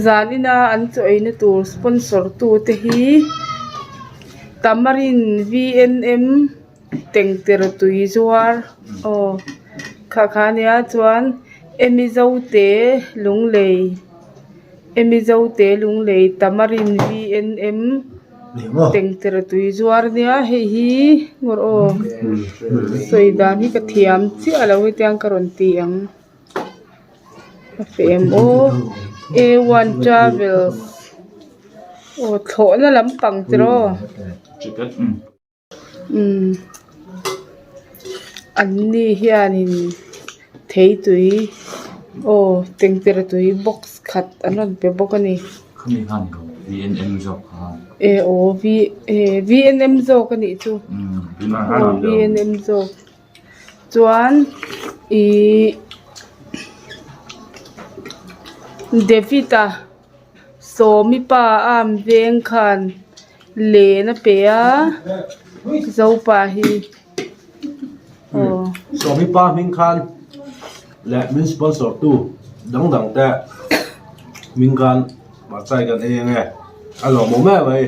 Zalina an choi na tur sponsor tu te hi Tamarin VNM tengter tui zuar khania chuan emizo te lunglei Tamarin VNM tengter tui zuar nia hi ngor soidan hi ka thiam chi alo hi tiang karon ti ang FMO A1 Travels thlo na lampang tro anni hianin thei tui tengter tui box khat anon pe bokani khami han VNM job VNM zo kani chu VNM zo chuan Devita somi pa am veng khan le na pe a zo pa hi somi pa min khan le min sponsor tu dang te min khan ma chai kan e nge alo mo me vai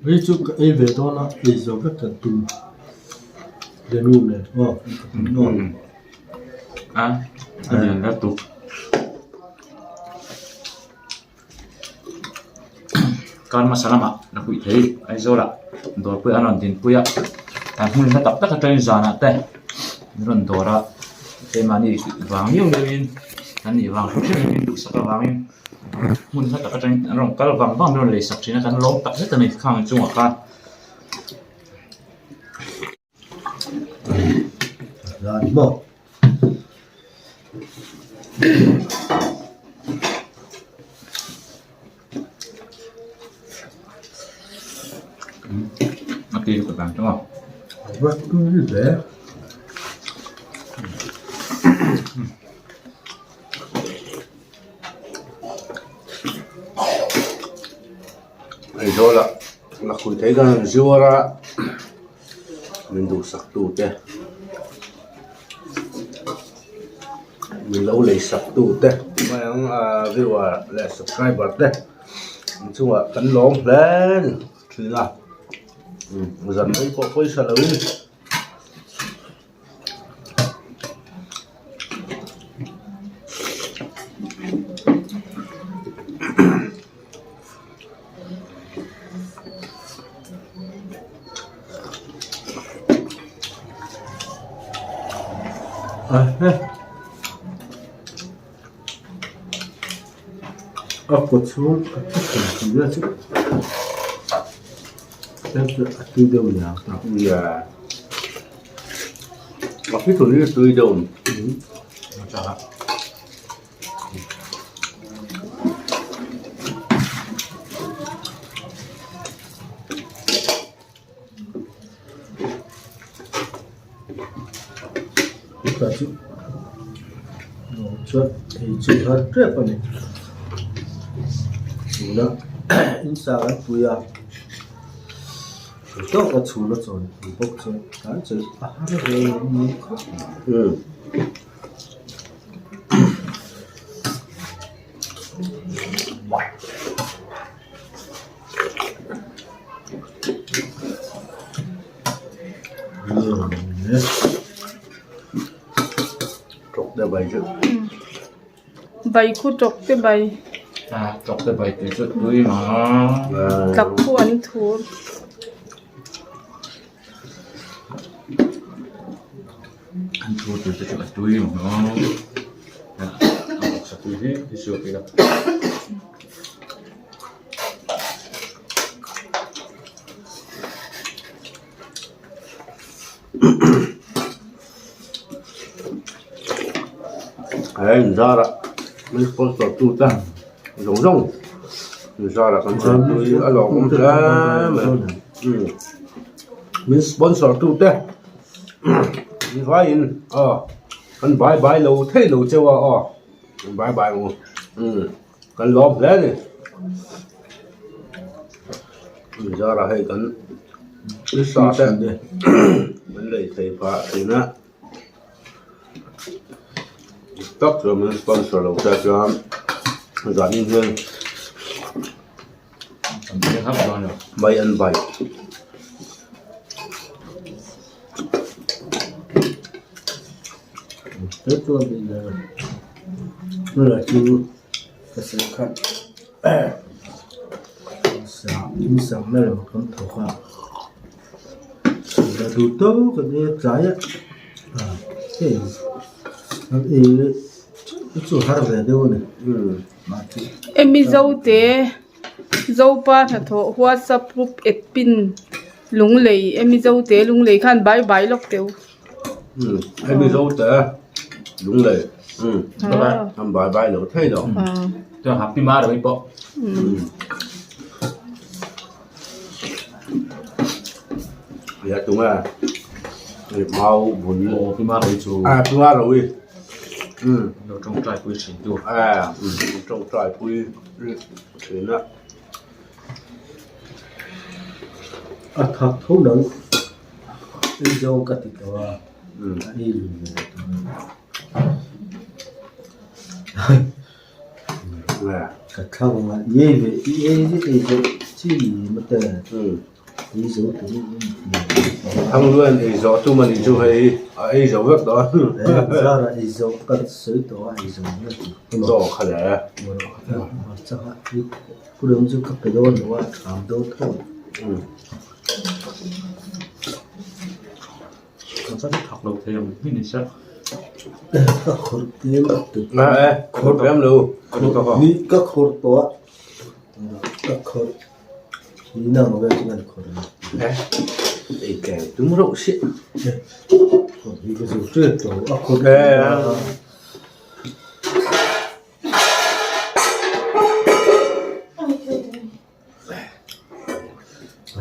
Ví dụ cái về đó là để cho các cần tù để nuôi này, anh đã tụ con mà sao mà nó bị thế ai rồi là đồ bữa ăn tiền bữa但係佢揼得個最上啊，對，輪到啦，你買你黃油裏面，等你黃出去裏面60個黃油，佢揼個最，然後嗰個黃幫邊度嚟10錢啊，咁攞揼一定係靠中華卡。là một nó kia của bạn đúng không? rất cứ dễ này rồi là cuối thấy cái rượu ra mình đủ sặc tủ thế mình lâu lấy sặc tủ thế mà ông view là subscriber thế mình chung là cắn lốm lên thì là dần ấy có quay sợ lớn cột xuống chỉ là chứ xem từ đâu nhỉ dạ mà cái thủ lý tươi đâu cả chứ nó chuột thì chỉ hết rất là này chủ đó insa cái tuổi à đó có chủ nó rồi bốc rồi cái chữ nó về mình có trộn để bày chứ bay khu trọc te bay Chọc tới bảy từ chút đuôi mà tập khu ăn thua ăn thua từ chút đuôi mà nó sắp đuôi hết thì sửa cái đó đấy ra đó mình sponsor tu ta giống giống ra là con chơi tôi ở lò cũng thế mà mình sponsor tu ta mình phải con bye lâu thế lâu chưa bye luôn con lom thế này giờ là hay cấn cái sao thế đi vấn đề thầy phá thì nó tóc rồi mình sponsor đầu ra cho giảm in hơn สำเร็จครับตอนนี้ bay ăn vải Tết luôn bây giờ nó là chú cái sự khăn sáng này là một con thổ khoa là đủ tốt cái này trái á thế nó cái chỗ hát về đâu này mà chú em mi dâu te dâu pa na tho WhatsApp group et pin lung lei em mi dâu te lung lei khan bye bye lok teu em bị dâu té đúng rồi à làm bài bài lẩu thế đó à จะหับพี่มาเดี๋ยวไปโปะ giờ chúng ta mau bún โอ้พี่มาเลยจู chúng ta rồi เราจงใจคุยสิดู trong trại quy thế nữa thật thấu đựng đi vô cái thịt đó đi rồi nè cái thằng mà dễ về dễ thì chỉ mà tệ đi số thì thằng luôn thì gió chúng mình thì chú hay ấy gió vất đó ra là đi số cái số đó đi số nữa gió khá lẽ mà chắc là cứ đừng cho các cái đó nữa làm đâu thôi เราจะถักเราเทียมพี่นิสัย các khối tiền từ nè cột em luôn đi các khối đó các khối đi nào mà cái chuyện khối nè để kèm chúng rượu xịn đi cái số chuyện đó các khối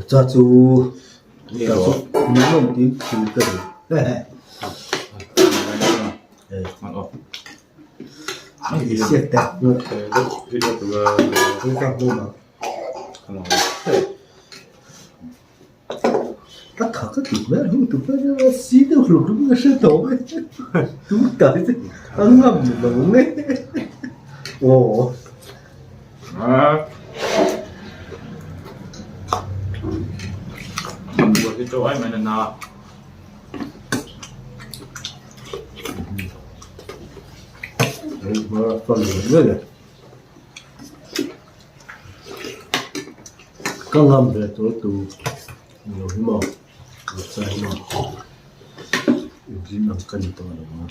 cha chú nhiều những đồng tiền từ từ đấy มันออก thì sẽ đẹp luôn พี่เดียวตัว không sao đâu mà ขนม tất cả các tụi bé không tụi bé nó xí đâu rồi đúng là sẽ tổ đúng cái gì ăn ngầm mà đúng đấy ồ ทำบัวที่โจ้ไอ้มันนาน mà còn nữa này có ngầm về tối tù nhiều cái mỏ một sai mỏ dính bằng cân to được không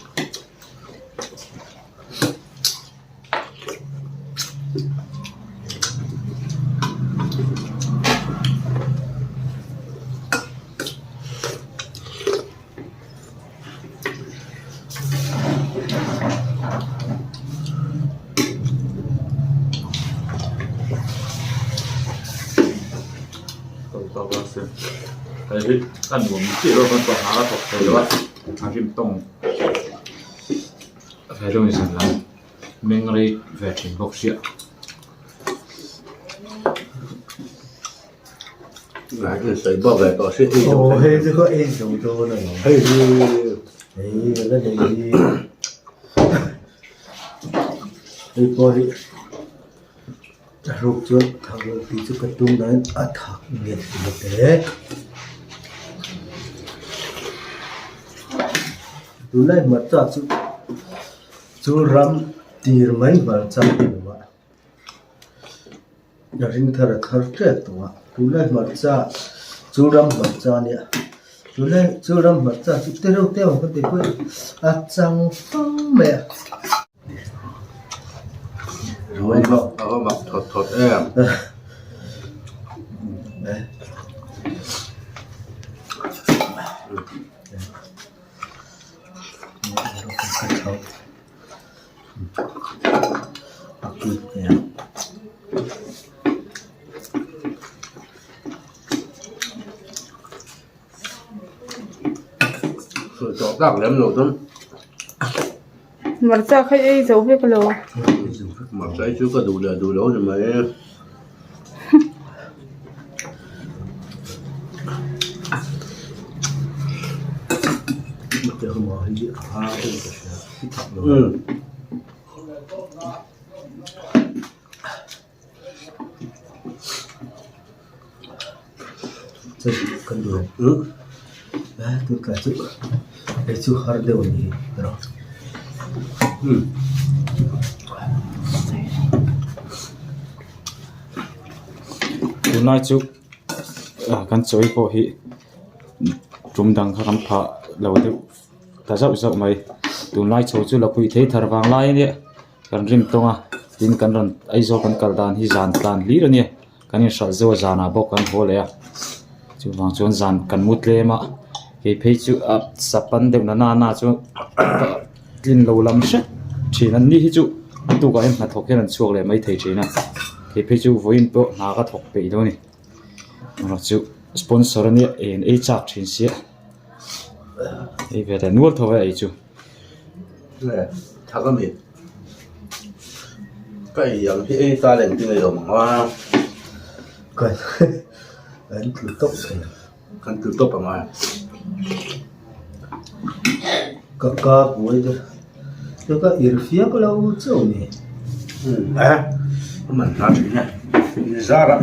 ต่อมาเสร็จแต่ที่ท่านผมที่เราเป็นตัวหาตกใจว่าอาชีพต้องแฟชั่นสันหลังเมงอะไรแฟชั่นบ็อกเสีย nãy mình xây bảo vệ có sẽ đi ồ hay chứ có em dùng cho này hay đi đấy là đây đi đi coi đi rụt trước thằng thì chú cái tung đấy thật nghiệt một thế tú này mà ta chú ram tiền mấy vào trong thì mà nhà riêng thà là thar chết tụi tú này mà ta chú ram mà ta nè chú ram mà ta chú tiêu có thể quên chẳng phong mẹ rồi có mặc thuật em đấy rồi cho tặng lắm rồi thôi marcha khai ei zo vek lo mà thấy chú có đủ lửa đủ lỗ rồi mà ngồi đi ha đây là cái thằng Ừ. chơi cần đường Ừ. đấy tôi cả chữ để chú hard đều nhỉ rồi Ừ. tụi này chú căn chối po hi trung đằng khám phá lâu tiêu ta dạo dạo mày tụi này chú là quỷ thế thar vàng lai nè kan rim tonga tin kan ran ai zo kan kal dan hi zan tan li rồi nè kan in sal zo zana bok kan hole ya chú vàng chon zan kan mut le ma ke phei chu ap sapan deu na na chu tin lo lam sha chin an ni hi chu tu ka em na thok hen chuak le mai thei china ke phei chu voin po na ka thok pe do ni nó chu sponsor ni en e chak thin sia e ve da nuol tho ai chu Nè, thằng cái gì? Cái dạng thì ta lên cái này rồi mà hoa coi ấn cứ tốc này căn cứ tốt bằng ngoài. có cuối đó tôi có ir phía có lâu châu này Ừ. À, mình nói chuyện nha. Ra đó.